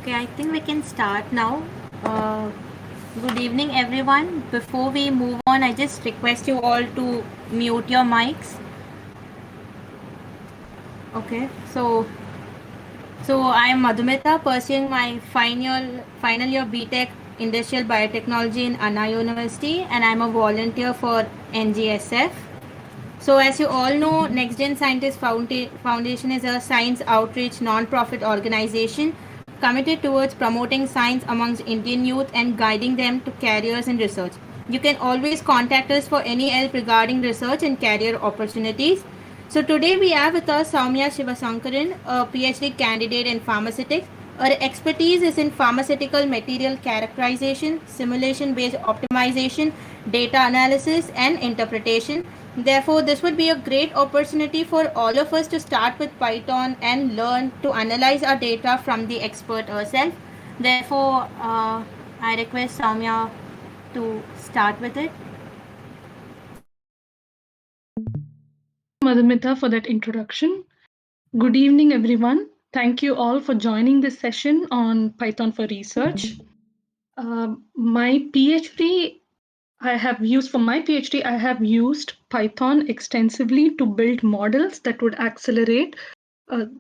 Okay, I think we can start now. Good evening, everyone. Before we move on, I just request you all to mute your mics. Okay, so I am Madhumita, pursuing my final year BTech Industrial Biotechnology in Anna University, and I'm a volunteer for NGSF. So, as you all know, Next Gen Scientist Foundation is a science outreach non-profit organization committed towards promoting science amongst Indian youth and guiding them to careers in research. You can always contact us for any help regarding research and career opportunities. So today we have with us Soumya Shivasankaran, a PhD candidate in pharmaceutics. Her expertise is in pharmaceutical material characterization, simulation-based optimization, data analysis, and interpretation. Therefore, this would be a great opportunity for all of us to start with Python and learn to analyze our data from the expert herself. Therefore, I request Soumya to start with it. Madhumita, for that introduction. Good evening, everyone. Thank you all for joining this session on Python for Research. My PhD, I have used Python extensively to build models that would accelerate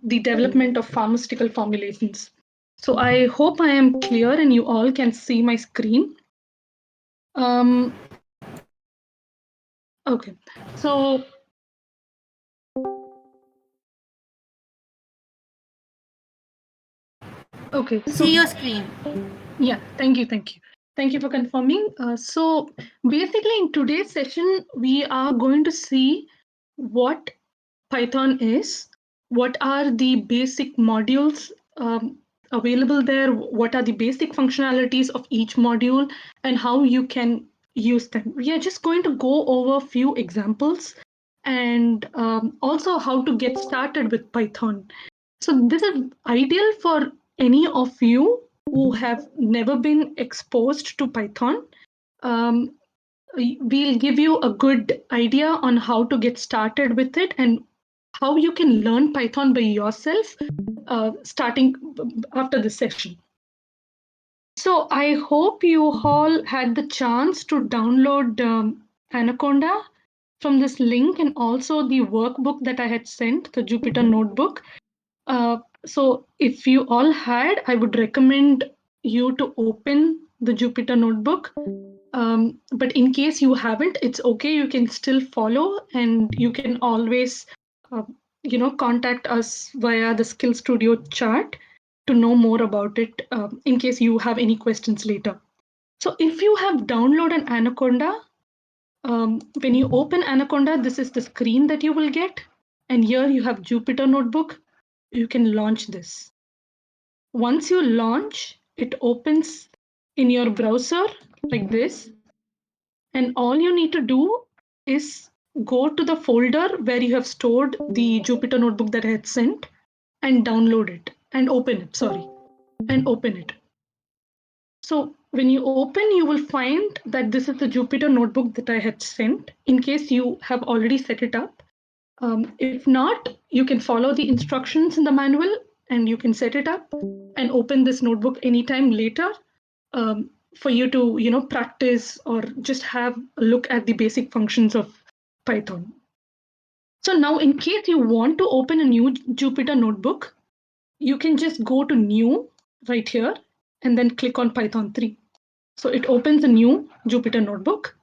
the development of pharmaceutical formulations. So I hope I am clear and you all can see my screen. Okay, so okay, so See your screen. yeah, thank you. Thank you for confirming. So basically in today's session, we are going to see what Python is, what are the basic modules available there, what are the basic functionalities of each module, and how you can use them. We are just going to go over a few examples and also how to get started with Python. So this is ideal for any of you who have never been exposed to Python. Um, we'll give you a good idea on how to get started with it and how you can learn Python by yourself starting after the session. So I hope you all had the chance to download Anaconda from this link and also the workbook that I had sent, the Jupyter Notebook. So if you all had, I would recommend you to open the Jupyter Notebook. But in case you haven't, it's okay. You can still follow, and you can always, contact us via the Skill Studio chat to know more about it in case you have any questions later. So if you have downloaded Anaconda, when you open Anaconda, this is the screen that you will get. And here you have Jupyter Notebook. You can launch this. Once you launch, it opens in your browser like this. And all you need to do is go to the folder where you have stored the Jupyter Notebook that I had sent and download it and open it, and open it. So when you open, you will find that this is the Jupyter Notebook that I had sent in case you have already set it up. If not, you can follow the instructions in the manual and you can set it up and open this notebook anytime later for you to practice or just have a look at the basic functions of Python. So now in case you want to open a new Jupyter Notebook, you can just go to New right here and then click on Python 3. So it opens a new Jupyter Notebook.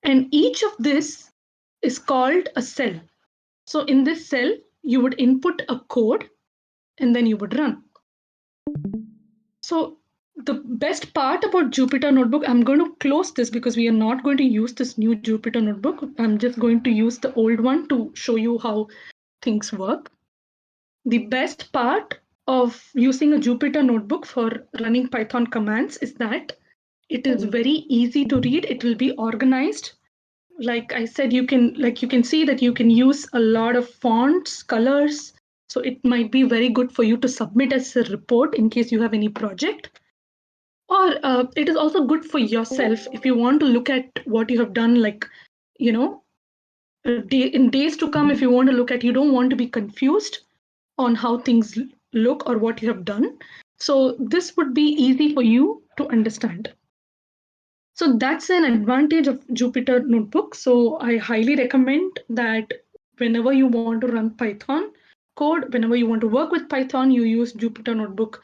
And each of this is called a cell. So in this cell, you would input a code and then you would run. So the best part about Jupyter Notebook, I'm going to close this because we are not going to use this new Jupyter Notebook. I'm just going to use the old one to show you how things work. The best part of using a Jupyter Notebook for running Python commands is that it is very easy to read. It will be organized. Like I said, you can see that you can use a lot of fonts, colors. So it might be very good for you to submit as a report in case you have any project. Or it is also good for yourself if you want to look at what you have done, like, in days to come, if you want to look at, you don't want to be confused on how things look or what you have done. So this would be easy for you to understand. So that's an advantage of Jupyter Notebook. So I highly recommend that whenever you want to run Python code, whenever you want to work with Python, you use Jupyter Notebook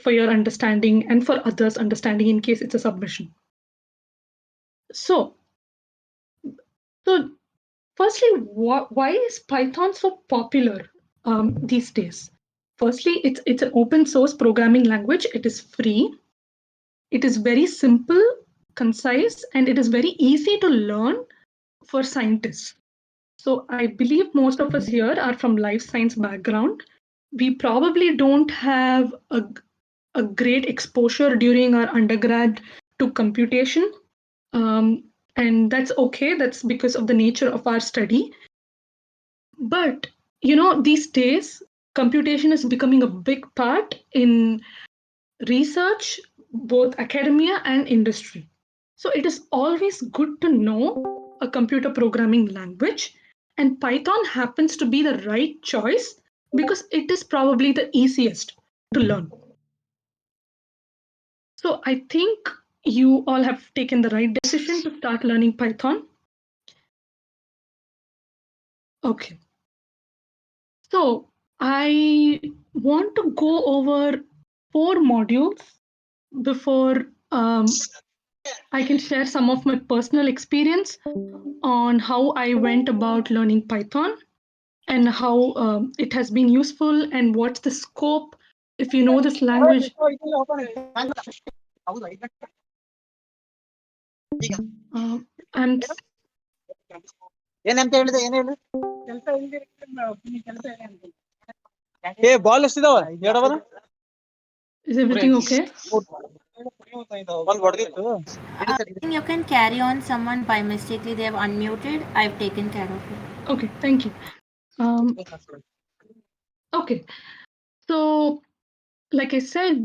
for your understanding and for others' understanding in case it's a submission. So firstly, why is Python so popular these days? Firstly, it's an open source programming language. It is free. It is very simple, concise, and it is very easy to learn for scientists. So I believe most of us here are from life science background. We probably don't have a great exposure during our undergrad to computation. And that's okay. That's because of the nature of our study. But these days, computation is becoming a big part in research, both academia and industry. So it is always good to know a computer programming language, and Python happens to be the right choice because it is probably the easiest to learn. So I think you all have taken the right decision to start learning Python. Okay. So I want to go over 4 modules before I can share some of my personal experience on how I went about learning Python and how it has been useful and what's the scope if you know this language. I'm ಏನಂತ ಹೇಳಿದೆ ಏನ್ ಹೇಳಿ ಏ ball ಎಷ್ಟಿದಾವ ಹೇಳವನ Is everything okay? ಒಂದ್ ಹೊಡೆದಿತ್ತು You can carry on. Someone by mistakenly they have unmuted. I've taken care of it. Okay, thank you. Okay, so like I said,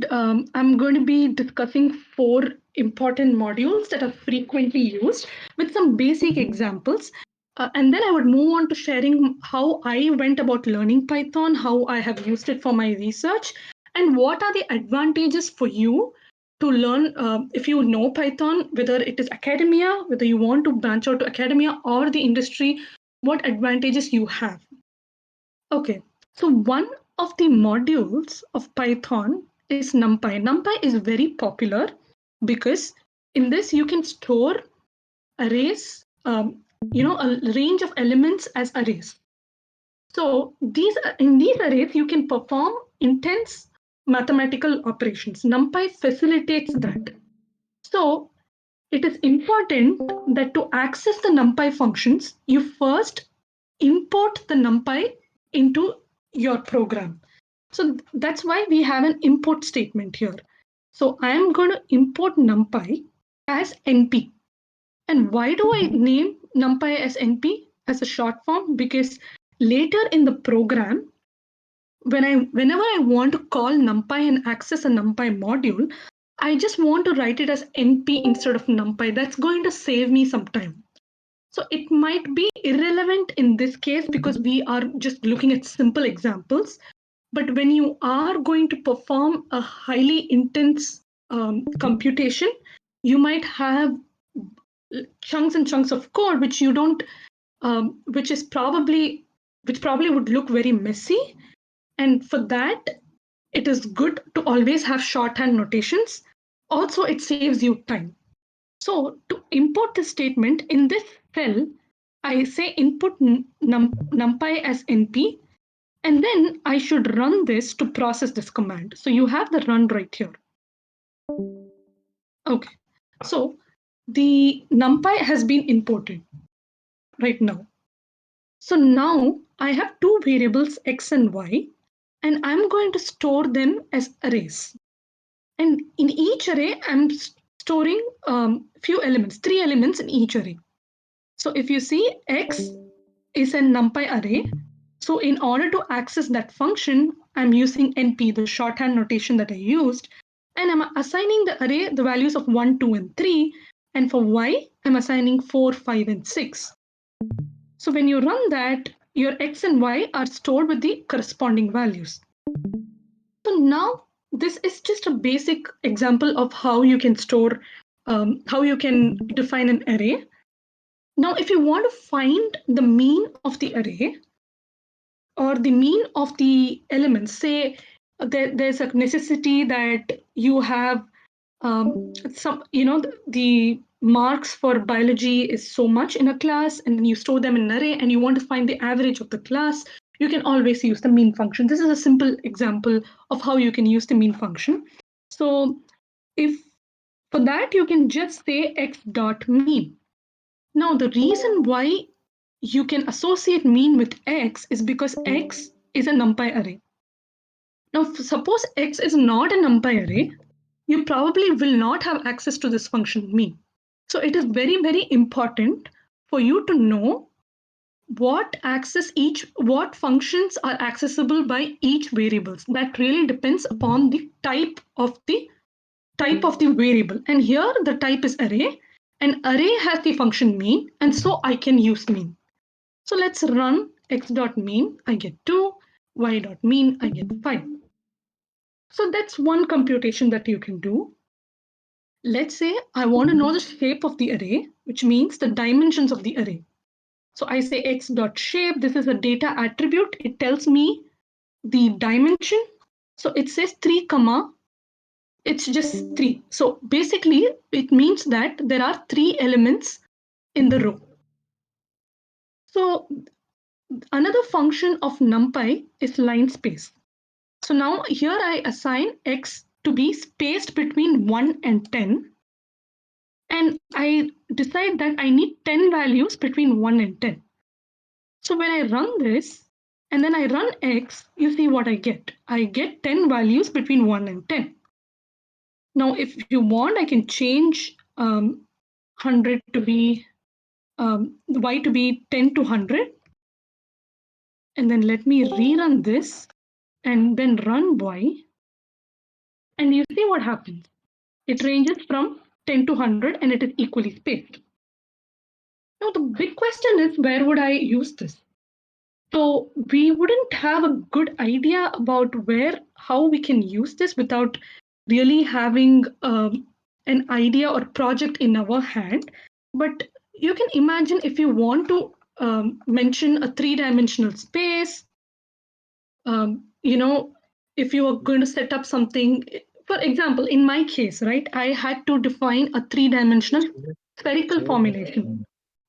I'm going to be discussing 4 important modules that are frequently used with some basic examples. And then I would move on to sharing how I went about learning Python, how I have used it for my research, and what are the advantages for you to learn if you know Python, whether it is academia, whether you want to branch out to academia or the industry, what advantages you have. Okay, so one of the modules of Python is NumPy. NumPy is very popular because in this you can store arrays, a range of elements as arrays. So in these arrays you can perform intense mathematical operations. NumPy facilitates that. So it is important that to access the NumPy functions, you first import the NumPy into your program. So that's why we have an import statement here. So I am going to import NumPy as NP. And why do I name NumPy as NP as a short form? Because later in the program, whenever I want to call NumPy and access a NumPy module, I just want to write it as NP instead of NumPy. That's going to save me some time. So it might be irrelevant in this case because we are just looking at simple examples. But when you are going to perform a highly intense computation, you might have chunks and chunks of code which you don't, which probably would look very messy. And for that, it is good to always have shorthand notations. Also, it saves you time. So to import the statement in this cell, I say input numpy as np, and then I should run this to process this command. So you have the run right here. Okay, so the numpy has been imported right now. So now I have 2 variables x and y, and I'm going to store them as arrays. And in each array, I'm storing few elements, 3 elements in each array. So if you see, x is a NumPy array. So in order to access that function, I'm using NP, the shorthand notation that I used, and I'm assigning the array the values of 1, 2, and 3. And for y, I'm assigning 4, 5, and 6. So when you run that, your x and y are stored with the corresponding values. So now this is just a basic example of how you can store, how you can define an array. Now, if you want to find the mean of the array or the mean of the elements, say there's a necessity that you have some, the marks for biology is so much in a class, and then you store them in an array and you want to find the average of the class, you can always use the mean function. This is a simple example of how you can use the mean function. So if for that, you can just say x dot mean. Now, the reason why you can associate mean with x is because x is a numpy array. Now, suppose x is not a numpy array, you probably will not have access to this function mean. So it is very, very important for you to know what functions are accessible by each variables. That really depends upon the type of the variable. And here the type is array, and array has the function mean, and so I can use mean. So let's run x dot mean, I get 2, y dot mean, I get 5. So that's one computation that you can do. Let's say I want to know the shape of the array, which means the dimensions of the array. So I say x dot shape, this is a data attribute. It tells me the dimension. So it says 3 comma, it's just 3. So basically it means that there are 3 elements in the row. So another function of NumPy is line space. So now here I assign x to be spaced between 1 and 10. And I decide that I need 10 values between 1 and 10. So when I run this and then I run x, you see what I get. I get 10 values between 1 and 10. Now, if you want, I can change 100 to be y to be 10 to 100. And then let me rerun this and then run y. And you see what happens. It ranges from 10 to 100 and it is equally spaced. Now, the big question is, where would I use this? So we wouldn't have a good idea about how we can use this without really having an idea or project in our hand. But you can imagine if you want to mention a 3-dimensional space, if you are going to set up something, for example, in my case, right, I had to define a 3-dimensional spherical formulation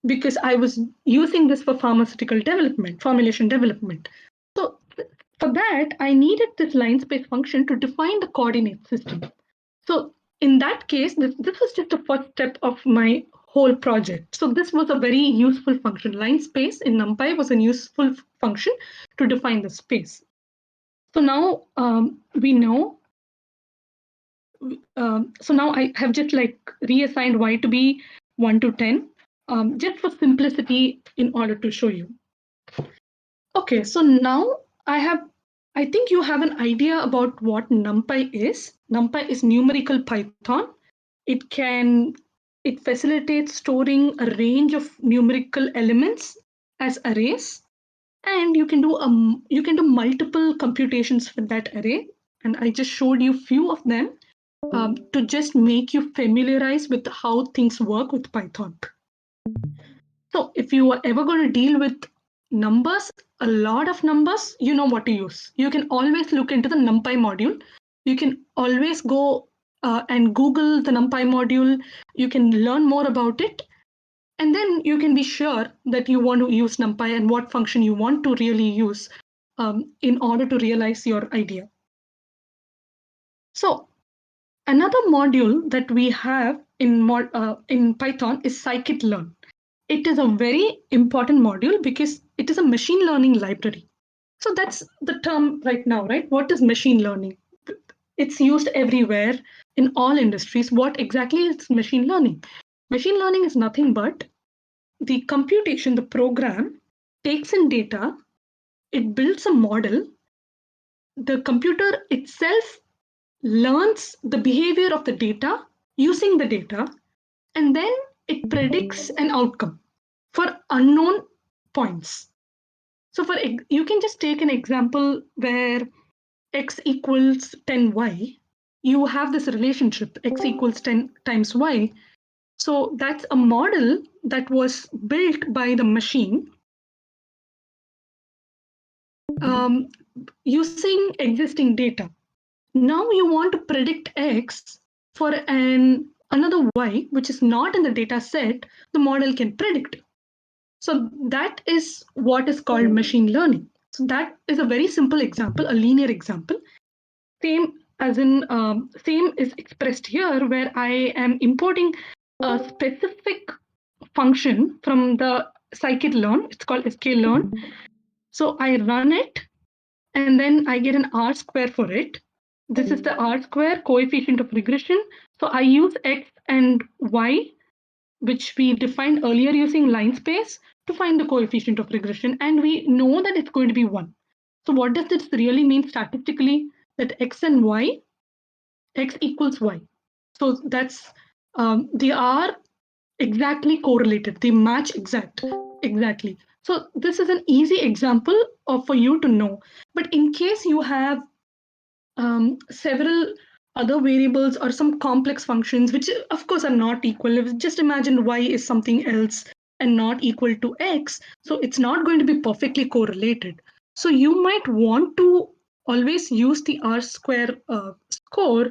because I was using this for pharmaceutical development, formulation development. So for that, I needed this line space function to define the coordinate system. So in that case, this was just the first step of my whole project. So this was a very useful function. Line space in NumPy was a useful function to define the space. So now we know. So now I have just reassigned y to be 1 to 10, just for simplicity in order to show you. Okay, so now I think you have an idea about what NumPy is. NumPy is numerical Python. It facilitates storing a range of numerical elements as arrays, and you can do multiple computations with that array. And I just showed you a few of them to just make you familiarize with how things work with Python. So if you are ever going to deal with numbers, a lot of numbers, you know what to use. You can always look into the NumPy module. You can always go and Google the NumPy module. You can learn more about it. And then you can be sure that you want to use NumPy and what function you want to really use in order to realize your idea. So another module that we have in Python is scikit-learn. It is a very important module because it is a machine learning library. So that's the term right now, right? What is machine learning? It's used everywhere in all industries. What exactly is machine learning? Machine learning is nothing but the computation, the program takes in data, it builds a model, the computer itself learns the behavior of the data using the data, and then it predicts an outcome for unknown points. So you can just take an example where x equals 10y, you have this relationship, x equals 10 times y. So that's a model that was built by the machine using existing data. Now you want to predict x for another y, which is not in the data set, the model can predict. So that is what is called machine learning. So that is a very simple example, a linear example. Same is expressed here, where I am importing a specific function from the scikit-learn. It's called sklearn. So I run it, and then I get an R square for it. This is the R square coefficient of regression. So I use x and y, which we defined earlier using line space, to find the coefficient of regression. And we know that it's going to be 1. So what does this really mean statistically? That x and y, x equals y. So that's, they are exactly correlated. They match exactly. So this is an easy example for you to know. But in case you have several other variables or some complex functions, which of course are not equal. Just imagine y is something else and not equal to x. So it's not going to be perfectly correlated. So you might want to always use the R square score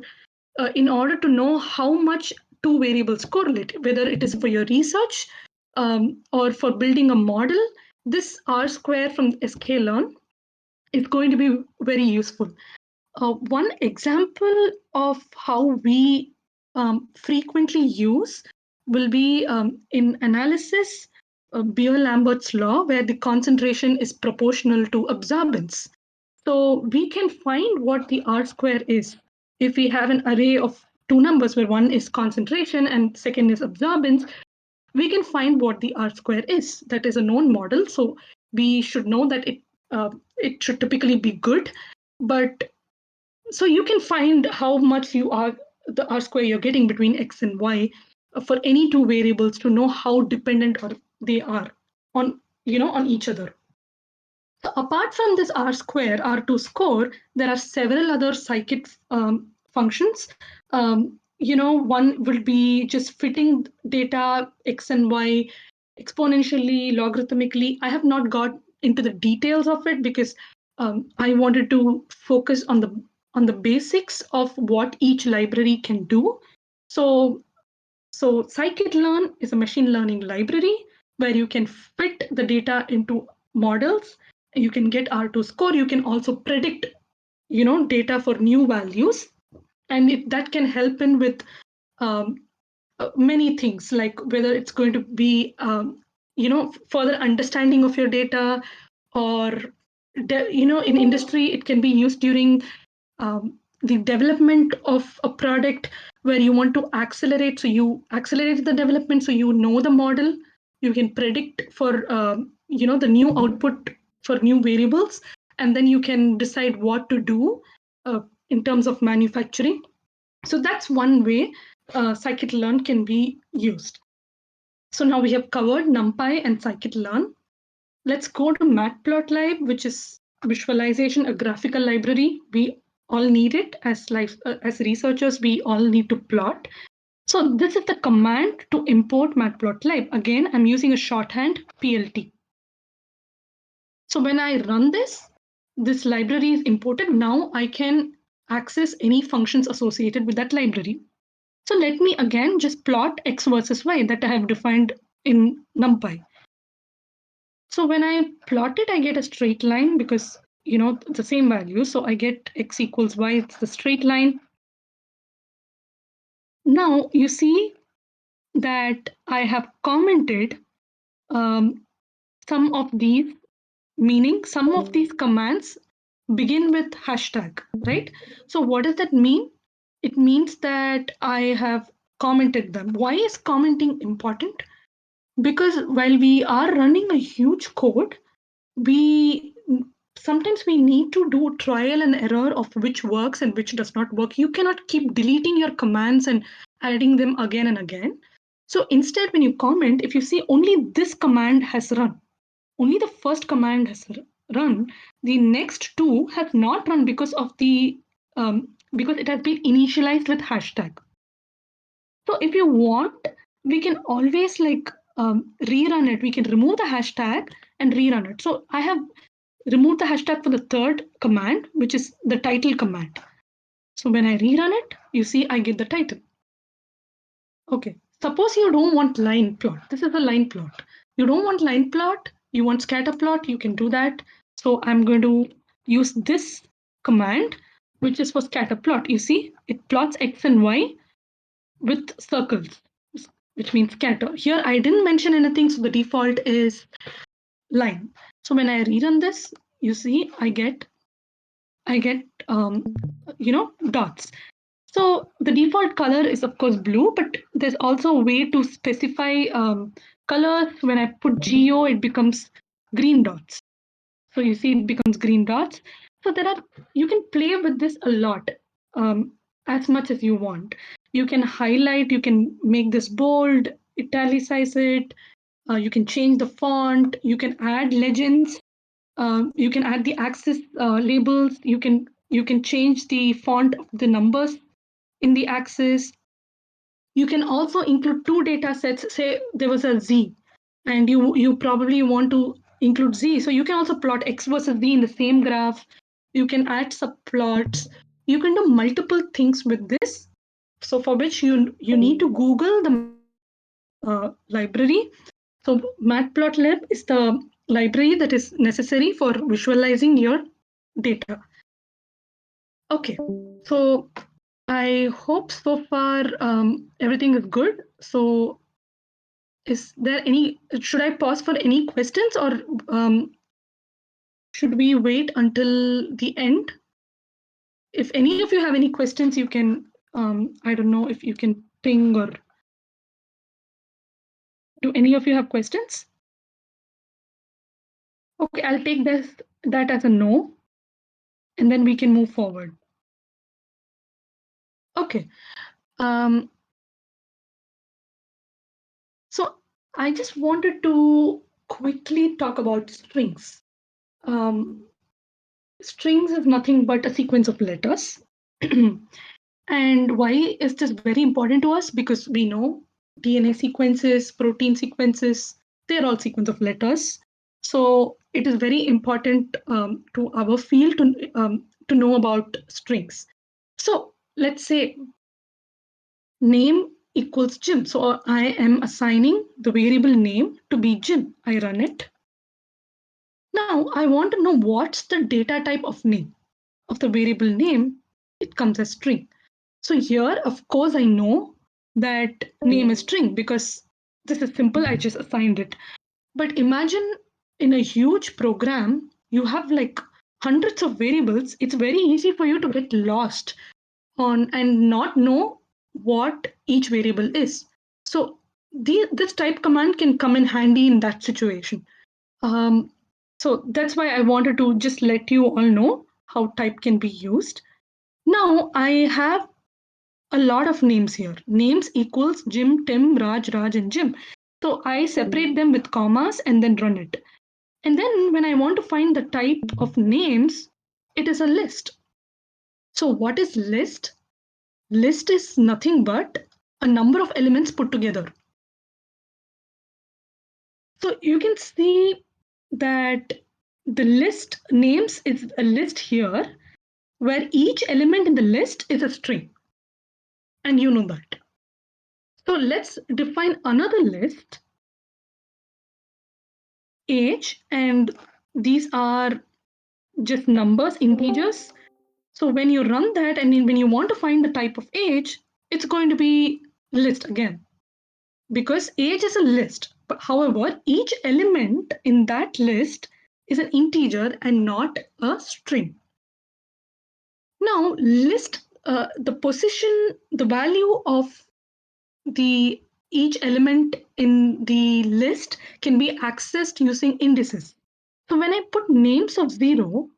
in order to know how much two variables correlate, whether it is for your research or for building a model. This R square from sklearn is going to be very useful. One example of how we frequently use will be in analysis, Beer-Lambert's law, where the concentration is proportional to absorbance. So we can find what the R square is if we have an array of two numbers where one is concentration and second is absorbance. We can find what the R square is. That is a known model, so we should know that it should typically be good. But so you can find how much the R square you're getting between x and y for any two variables to know how dependent they are on each other. So apart from this R square, R2 score, there are several other scikit functions. One will be just fitting data x and y exponentially, logarithmically. I have not got into the details of it because I wanted to focus on the basics of what each library can do. So scikit-learn is a machine learning library where you can fit the data into models. You can get R2 score. You can also predict, data for new values, and that can help in with many things, like whether it's going to be, further understanding of your data, or in industry it can be used during the development of a product where you want to accelerate. So you accelerate the development, so you know the model, you can predict for the new output for new variables, and then you can decide what to do in terms of manufacturing. So that's one way scikit-learn can be used. So now we have covered NumPy and scikit-learn. Let's go to matplotlib, which is visualization, a graphical library. We all need it as researchers. We all need to plot. So this is the command to import matplotlib. Again, I'm using a shorthand, PLT. So when I run this library is imported. Now I can access any functions associated with that library. So let me again just plot x versus y that I have defined in NumPy. So when I plot it, I get a straight line because, the same value. So I get x equals y, it's the straight line. Now you see that I have commented some of these, meaning some of these commands begin with hashtag, right? So what does that mean? It means that I have commented them. Why is commenting important? Because while we are running a huge code, sometimes we need to do trial and error of which works and which does not work. You cannot keep deleting your commands and adding them again and again. So instead, when you comment, if you see only this command has run, only the first command has run, the next two has not run because of the because it has been initialized with hashtag. So if you want, we can always like rerun it. We can remove the hashtag and rerun it. So I have removed the hashtag for the third command, which is the title command. So when I rerun it, you see I get the title. Okay, suppose you don't want line plot. This is a line plot. You don't want line plot, you want scatter plot, you can do that. So I'm going to use this command, which is for scatter plot. You see, it plots X and Y with circles, which means scatter. Here I didn't mention anything, so the default is line. So when I rerun this, you see I get dots. So the default color is of course blue, but there's also a way to specify colors. When I put geo, it becomes green dots. So you see it becomes green dots. So you can play with this a lot, as much as you want. You can highlight, you can make this bold, italicize it, you can change the font, you can add legends, you can add the axis labels, you can change the font of the numbers in the axis. You can also include two data sets. Say there was a Z, and you probably want to include Z. So you can also plot X versus Z in the same graph. You can add subplots. You can do multiple things with this. So for which you need to Google the library. So Matplotlib is the library that is necessary for visualizing your data. Okay, so I hope so far everything is good. So is there should I pause for any questions, or should we wait until the end? If any of you have any questions, you can, I don't know if you can ping, or do any of you have questions? Okay, I'll take that as a no, and then we can move forward. Okay. So I just wanted to quickly talk about strings. Strings is nothing but a sequence of letters. And why is this very important to us? Because we know DNA sequences, protein sequences, they're all sequence of letters. So it is very important to our field to know about strings. So let's say name equals Jim. So I am assigning the variable name to be Jim. I run it. Now I want to know what's the data type of name. Of the variable name, it comes as string. So here, of course, I know that name is string because this is simple. I just assigned it. But imagine in a huge program, you have like hundreds of variables. It's very easy for you to get lost on and not know what each variable is. So this type command can come in handy in that situation. So that's why I wanted to just let you all know how type can be used. Now I have a lot of names here. Names equals Jim, Tim, Raj, and Jim. So I separate them with commas and then run it. And then when I want to find the type of names, it is a list. So what is list? List is nothing but a number of elements put together. So you can see that the list names is a list here where each element in the list is a string. And you know that. So let's define another list, age, and these are just numbers, integers. So when you run that and when you want to find the type of age, it's going to be list again. Because age is a list. But however, each element in that list is an integer and not a string. Now, list the position, the value of each element in the list can be accessed using indices. So when I put names of 0,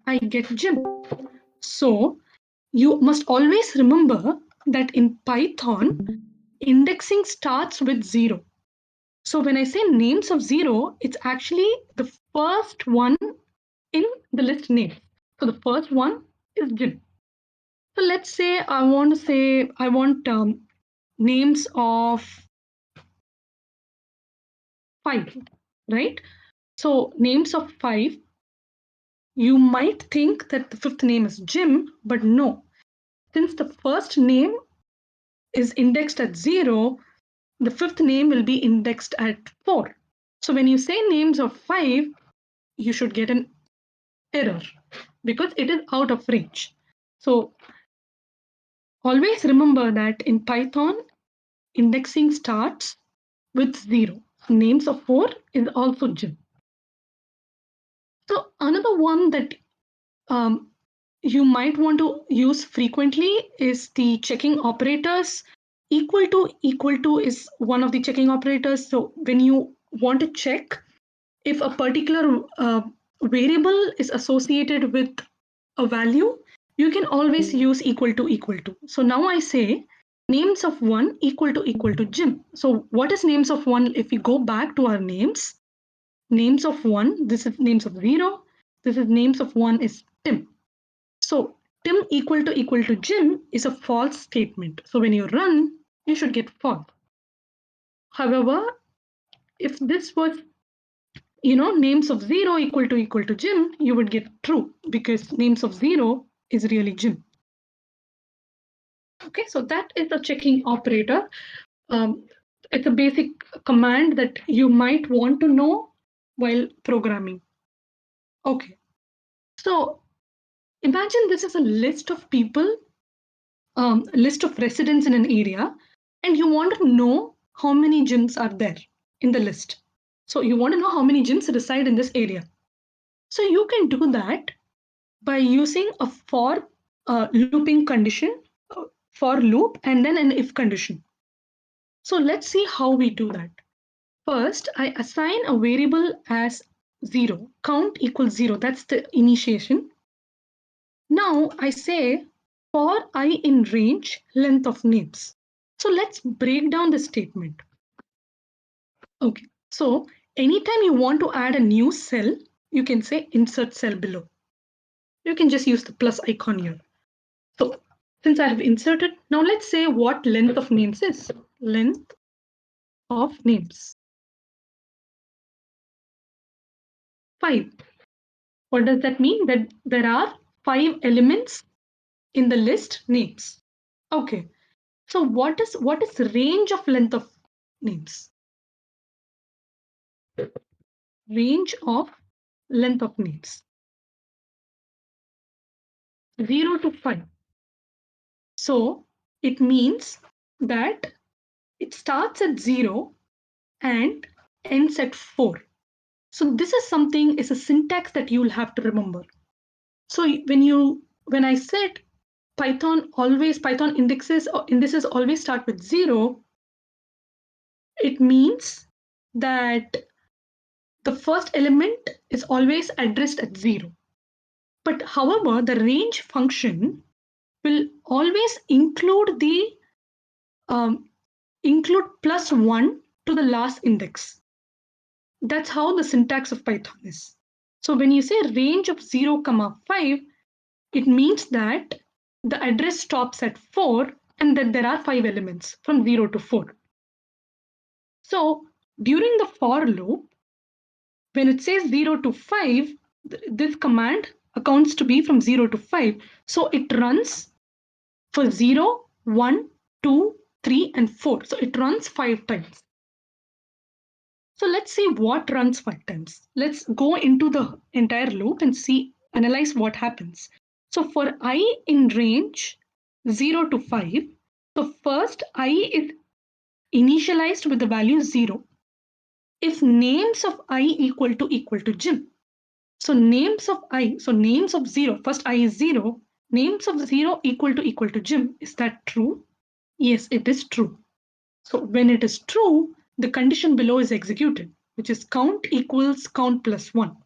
I get Jim. So you must always remember that in Python, indexing starts with 0. So when I say names of 0, it's actually the first one in the list name. So the first one is Jim. So let's say I want names of 5, right? So names of 5, you might think that the 5th name is Jim, but no. Since the first name is indexed at 0, the 5th name will be indexed at 4. So when you say names of 5, you should get an error because it is out of range. So always remember that in Python, indexing starts with 0. Names of 4 is also Jim. So another one that you might want to use frequently is the checking operators. Equal to is one of the checking operators. So when you want to check if a particular variable is associated with a value, you can always use equal to. So now I say names of 1 equal to Jim. So what is names of 1? If we go back to our names of 1, this is names of 0, this is names of 1 is Tim. So Tim equal to Jim is a false statement. So when you run, you should get false. However, if this was names of 0 equal to Jim, you would get true because names of 0 is really Jim. Okay, so that is the checking operator. It's a basic command that you might want to know while programming. Okay, so imagine this is a list of people, a list of residents in an area, and you want to know how many gyms are there in the list. So you want to know how many gyms reside in this area. So you can do that by using a for looping condition, for loop, and then an if condition. So let's see how we do that. First, I assign a variable as 0, count equals 0. That's the initiation. Now I say for I in range length of names. So let's break down the statement. Okay, so anytime you want to add a new cell, you can say insert cell below. You can just use the plus icon here. So since I have inserted, now let's say what length of names is. Length of names. 5. What does that mean? That there are 5 elements in the list names. Okay. So what is range of length of names? Range of length of names. 0 to 5. So it means that it starts at 0 and ends at 4. So this is something, is a syntax that you'll have to remember. So when I said Python indexes always start with 0, it means that the first element is always addressed at 0. But however, the range function will always include include plus 1 to the last index. That's how the syntax of Python is. So when you say range of 0, 5, it means that the address stops at 4 and that there are 5 elements from 0 to 4. So during the for loop, when it says 0 to 5, this command accounts to be from 0 to 5. So it runs for 0, 1, 2, 3, and 4. So it runs 5 times. So let's see what runs 5 times. Let's go into the entire loop and analyze what happens. So for I in range 0 to 5, so first I is initialized with the value 0. If names of I equal to Jim, so names of 0, first I is 0, names of 0 equal to Jim, is that true? Yes, it is true. So when it is true, the condition below is executed, which is count equals count plus 1.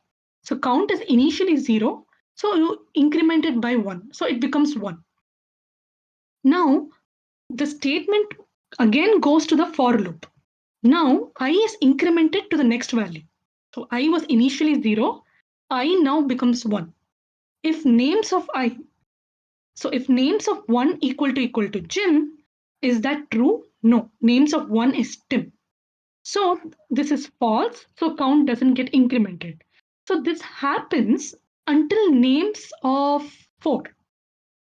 So count is initially 0, so you increment it by 1, so it becomes 1. Now, the statement again goes to the for loop. Now I is incremented to the next value. So I was initially 0, I now becomes 1. If names of 1 equal to Jim, is that true? No, names of 1 is Tim. So this is false, so count doesn't get incremented. So this happens until names of 4,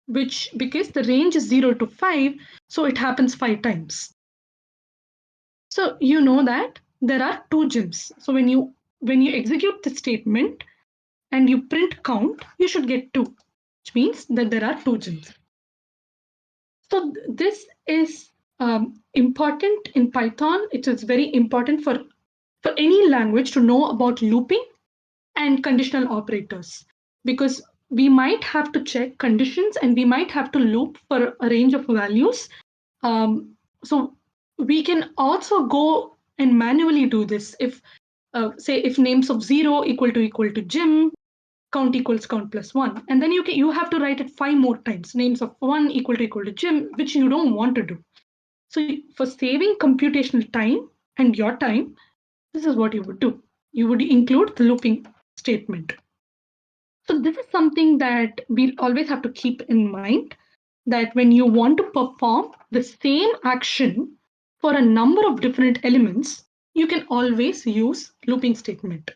which because the range is 0 to 5, so it happens 5 times. So you know that there are 2 Jims. So when you execute the statement and you print count, you should get 2, which means that there are 2 Jims. So this is important in Python. It is very important for any language to know about looping and conditional operators, because we might have to check conditions and we might have to loop for a range of values. So we can also go and manually do this. If say if names of 0 equal to Jim, count equals count plus 1, and then you have to write it 5 more times, names of 1 equal to Jim, which you don't want to do. So for saving computational time and your time, this is what you would do. You would include the looping statement. So this is something that we always have to keep in mind, that when you want to perform the same action for a number of different elements, you can always use looping statement.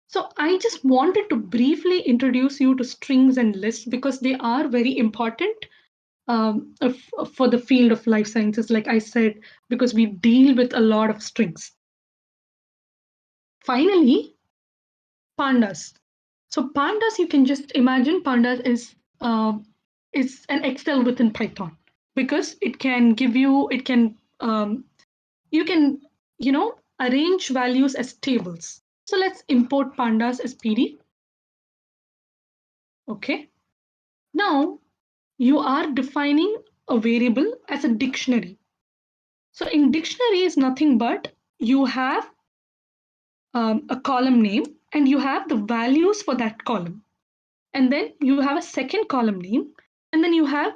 So I just wanted to briefly introduce you to strings and lists because they are very important for the field of life sciences, like I said, because we deal with a lot of strings. Finally, pandas. So pandas, you can just imagine pandas is an Excel within Python, because it can give you, you can, arrange values as tables. So let's import pandas as PD. Okay. Now you are defining a variable as a dictionary. So in dictionary is nothing but you have a column name and you have the values for that column. And then you have a second column name, and then you have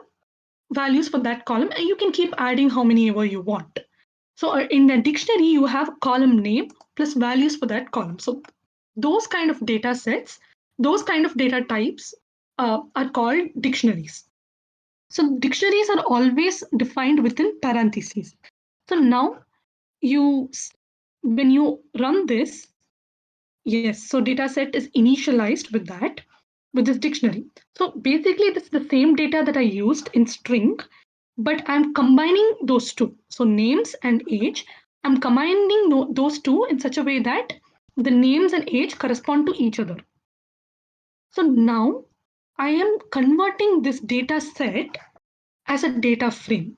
values for that column, and you can keep adding how many ever you want. So in the dictionary, you have a column name plus values for that column. So those kind of data sets, those kind of data types are called dictionaries. So dictionaries are always defined within parentheses. So now when you run this, yes, so data set is initialized with that, with this dictionary. So basically, this is the same data that I used in string, but I'm combining those two. So names and age, I'm combining those two in such a way that the names and age correspond to each other. So now I am converting this data set as a data frame.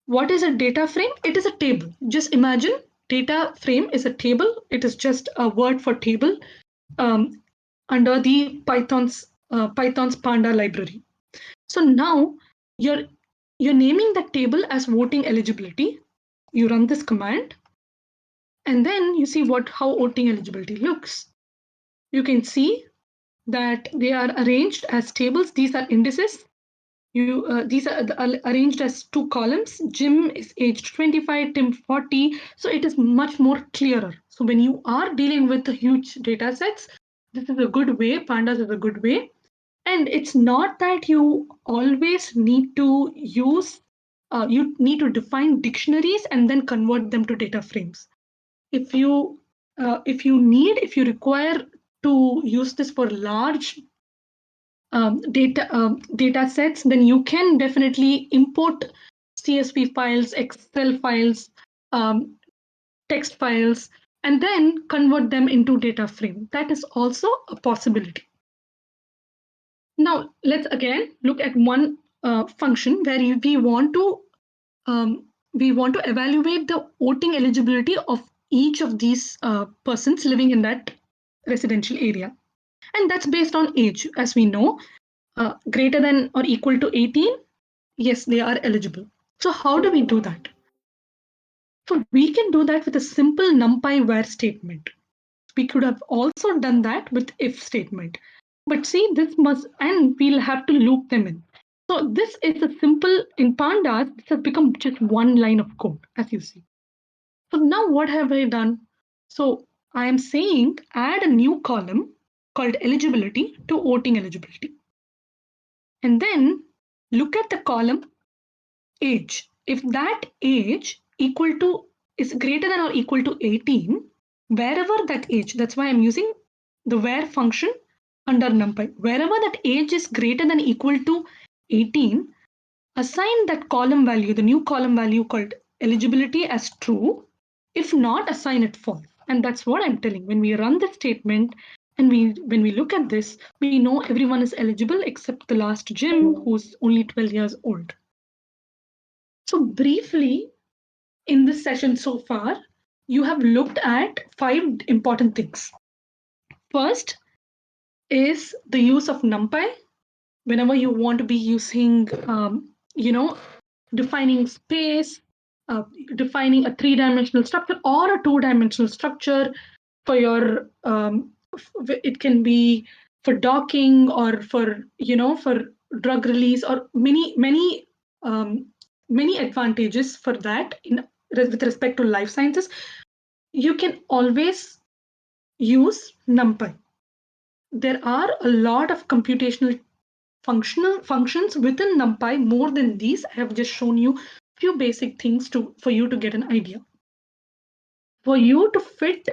What is a data frame? It is a table. Just imagine data frame is a table. It is just a word for table under the Python's Panda library. So now you're naming that table as voting eligibility. You run this command, and then you see how voting eligibility looks. You can see that they are arranged as tables. These are indices. These are arranged as 2 columns. Jim is aged 25, Tim 40. So it is much more clearer. So when you are dealing with the huge data sets, this is a good way. Pandas is a good way. And it's not that you always need to use, you need to define dictionaries and then convert them to data frames. If you require to use this for large data sets, then you can definitely import CSV files, Excel files, text files, and then convert them into data frame. That is also a possibility. Now let's again look at one function where we want to evaluate the voting eligibility of each of these persons living in that residential area, and that's based on age, as we know. Greater than or equal to 18, yes, they are eligible. So how do we do that? So we can do that with a simple numpy where statement. We could have also done that with if statement. But see, and we'll have to loop them in. So this is a simple, in pandas, this has become just one line of code, as you see. So now what have I done? So I am saying add a new column called eligibility to voting eligibility. And then look at the column age. If that age equal to is greater than or equal to 18, wherever that age, that's why I'm using the where function under NumPy. Wherever that age is greater than equal to 18, assign that column value, the new column value called eligibility as true. If not, assign it false. And that's what I'm telling. When we run this statement and when we look at this, we know everyone is eligible except the last Jim, who's only 12 years old. So briefly, in this session so far, you have looked at 5 important things. First is the use of NumPy. Whenever you want to be using, defining space, defining a 3-dimensional structure or a 2-dimensional structure for your, it can be for docking or for, for drug release or many advantages for that with respect to life sciences. You can always use NumPy. There are a lot of computational functions within NumPy. More than these, I have just shown you few basic things for you to get an idea. For you to fit,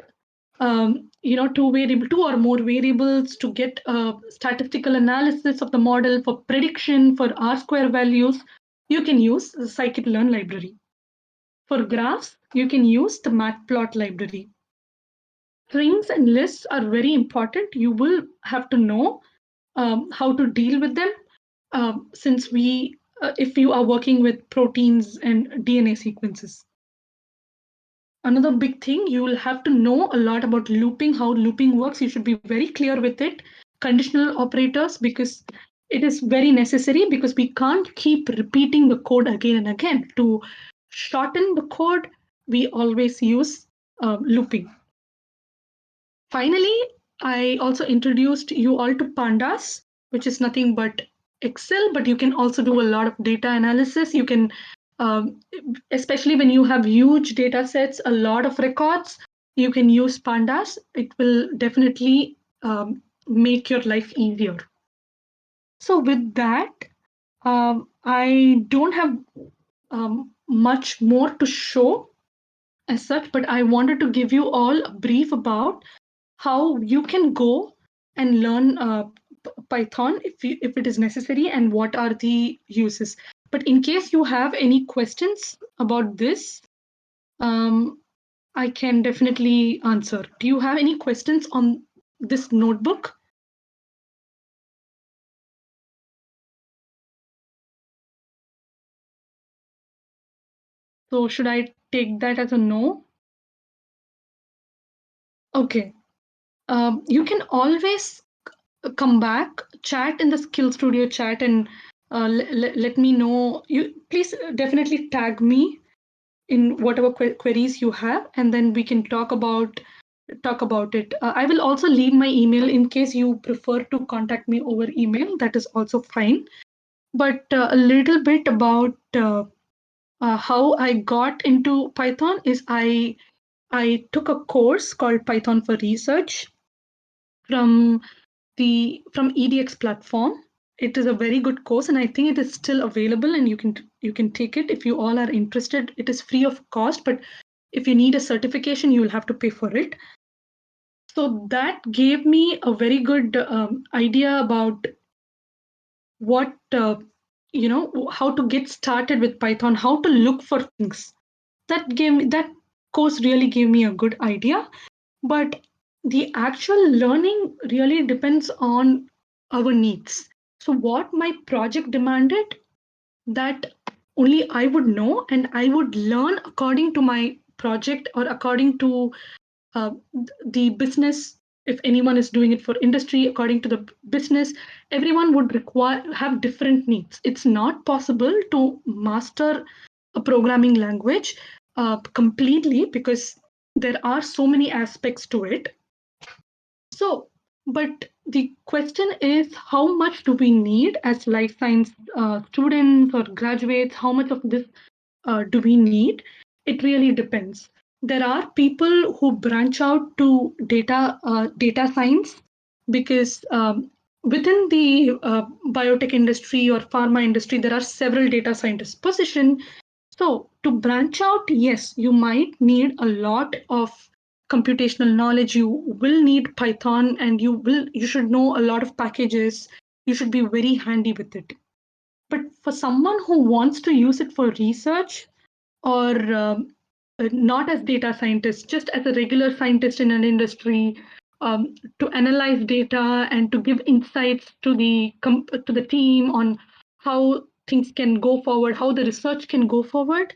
two or more variables to get a statistical analysis of the model for prediction for R-square values, you can use the scikit-learn library. For graphs, you can use the matplot library. Strings and lists are very important. You will have to know how to deal with them, since if you are working with proteins and DNA sequences. Another big thing, you will have to know a lot about looping, how looping works. You should be very clear with it. Conditional operators, because it is very necessary, because we can't keep repeating the code again and again. To shorten the code, we always use looping. Finally, I also introduced you all to Pandas, which is nothing but Excel, but you can also do a lot of data analysis. You can, especially when you have huge data sets, a lot of records, you can use Pandas. It will definitely make your life easier. So with that, I don't have much more to show as such, but I wanted to give you all a brief about how you can go and learn Python if it is necessary, and what are the uses. But in case you have any questions about this, I can definitely answer. Do you have any questions on this notebook? So should I take that as a no? Okay. You can always come back, chat in the Skill Studio chat, and let me know. You please definitely tag me in whatever queries you have, and then we can talk about it. I will also leave my email in case you prefer to contact me over email. That is also fine. But a little bit about how I got into Python is I took a course called Python for Research from EDX platform. It is a very good course, and I think it is still available, and you can take it if you all are interested. It is free of cost, but if you need a certification, you will have to pay for it. So that gave me a very good idea about what how to get started with Python, how to look for things. That course really gave me a good idea. But the actual learning really depends on our needs. So what my project demanded, that only I would know, and I would learn according to my project or according to the business. If anyone is doing it for industry, according to the business, everyone would have different needs. It's not possible to master a programming language completely, because there are so many aspects to it. So, but the question is, how much do we need as life science students or graduates? How much of this do we need? It really depends. there are people who branch out to data science because within the biotech industry or pharma industry, there are several data scientist position. So to branch out, yes, you might need a lot of computational knowledge. You will need Python, and you should know a lot of packages. You should be very handy with it. But for someone who wants to use it for research or not as data scientist, just as a regular scientist in an industry, to analyze data and to give insights to the team on how things can go forward, how the research can go forward,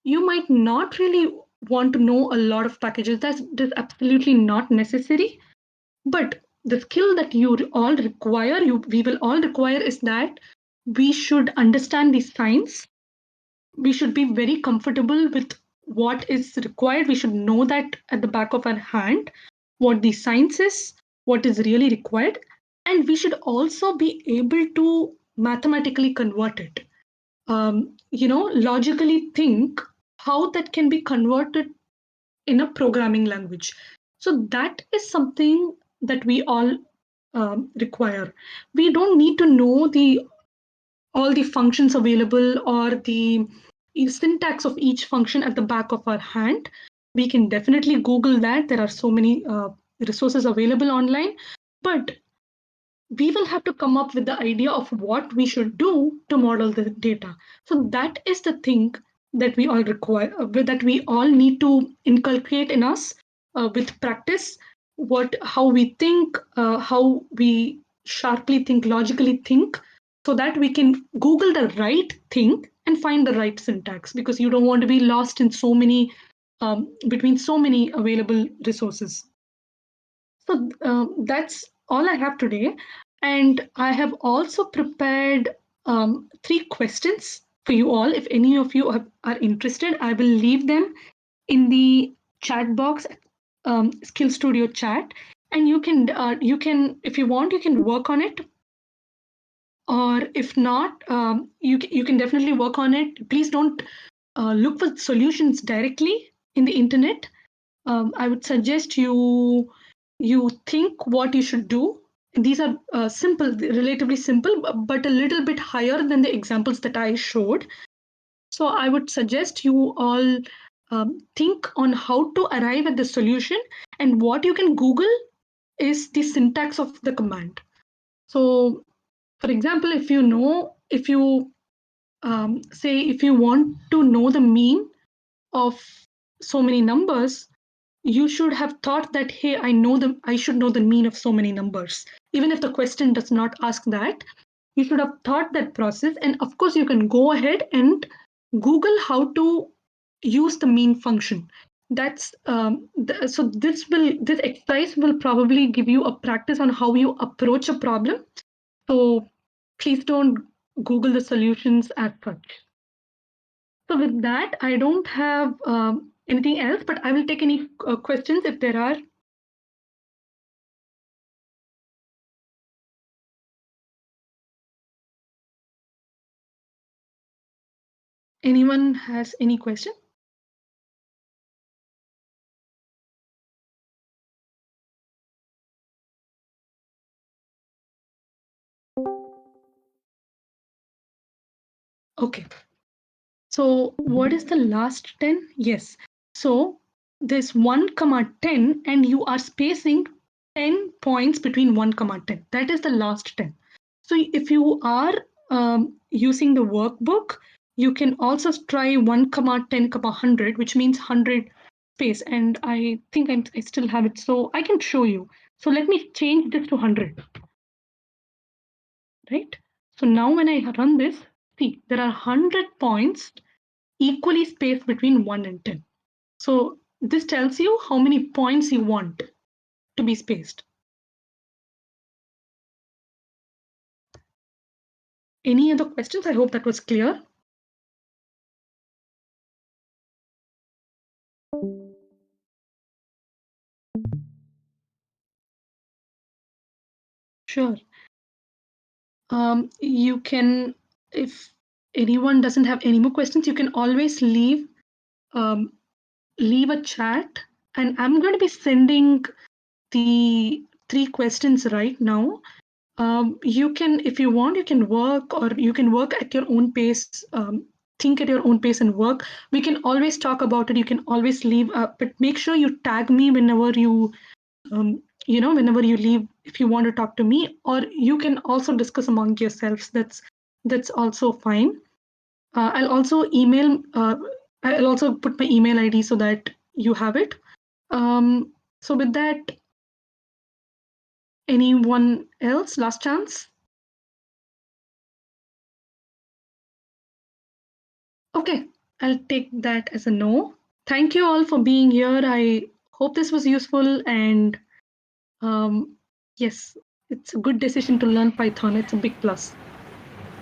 you might not really want to know a lot of packages. That's absolutely not necessary. But the skill that we will all require is that we should understand the science. We should be very comfortable with what is required. We should know that at the back of our hand, what the science is, what is really required. And we should also be able to mathematically convert it. Logically think how that can be converted in a programming language. So that is something that we all require. We don't need to know all the functions available or the syntax of each function at the back of our hand. We can definitely Google that. There are so many resources available online, but we will have to come up with the idea of what we should do to model the data. So that is the thing that we all require, that we all need to inculcate in us with practice. How we think, how we sharply think, logically think, so that we can Google the right thing and find the right syntax. Because you don't want to be lost in between so many available resources. So that's all I have today. And I have also prepared 3 questions for you all. If any of you are interested, I will leave them in the chat box, Skill Studio chat. And you can, if you want, you can work on it. Or if not, you can definitely work on it. Please don't look for solutions directly in the internet. I would suggest you think what you should do. These are relatively simple, but a little bit higher than the examples that I showed. So I would suggest you all think on how to arrive at the solution, and what you can Google is the syntax of the command. So, for example, if you want to know the mean of so many numbers, you should have thought that, hey, I should know the mean of so many numbers. Even if the question does not ask that, you should have thought that process. And of course, you can go ahead and Google how to use the mean function. So this exercise will probably give you a practice on how you approach a problem. So please don't Google the solutions as such. So with that, I don't have anything else, but I will take any questions if there are. Anyone has any question? Okay. So what is the last 10? Yes. So there's 1, 10, and you are spacing 10 points between 1, 10. That is the last 10. So if you are using the workbook, you can also try 1, 10, 100, which means 100 space. And I think I still have it, so I can show you. So let me change this to 100. Right? So now when I run this, see, there are 100 points equally spaced between 1 and 10. So this tells you how many points you want to be spaced. Any other questions? I hope that was clear. Sure. You can, if anyone doesn't have any more questions, you can always leave leave a chat, and I'm going to be sending the 3 questions right now. You can, if you want, you can work, or you can work at your own pace, think at your own pace and work. We can always talk about it. You can always leave, but make sure you tag me whenever whenever you leave, if you want to talk to me, or you can also discuss among yourselves. That's also fine. I'll also email. I'll also put my email ID so that you have it. So with that, anyone else? Last chance. Okay, I'll take that as a no. Thank you all for being here. I hope this was useful, and yes, it's a good decision to learn Python. It's a big plus.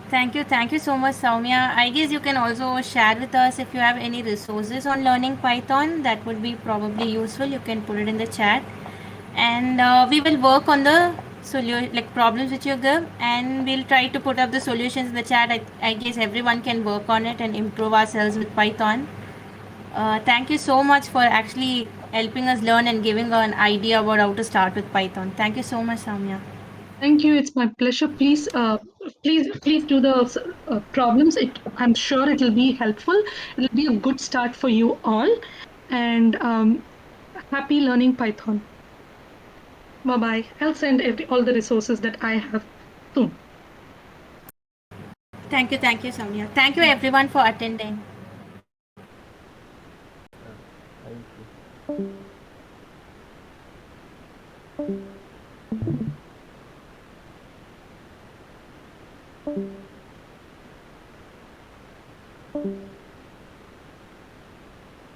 Thank you so much, Soumya. I guess you can also share with us if you have any resources on learning Python. That would be probably useful. You can put it in the chat, and we will work on the problems which you give, and we'll try to put up the solutions in the chat. I guess everyone can work on it and improve ourselves with Python. Thank you so much for actually helping us learn and giving an idea about how to start with Python. Thank you so much, Soumya. Thank you. It's my pleasure. Please do the problems. I'm sure it'll be helpful. It'll be a good start for you all. And happy learning Python. Bye bye. I'll send all the resources that I have soon. Thank you, Soumya. Thank you, everyone, for attending.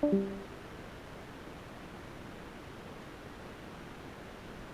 Thank you.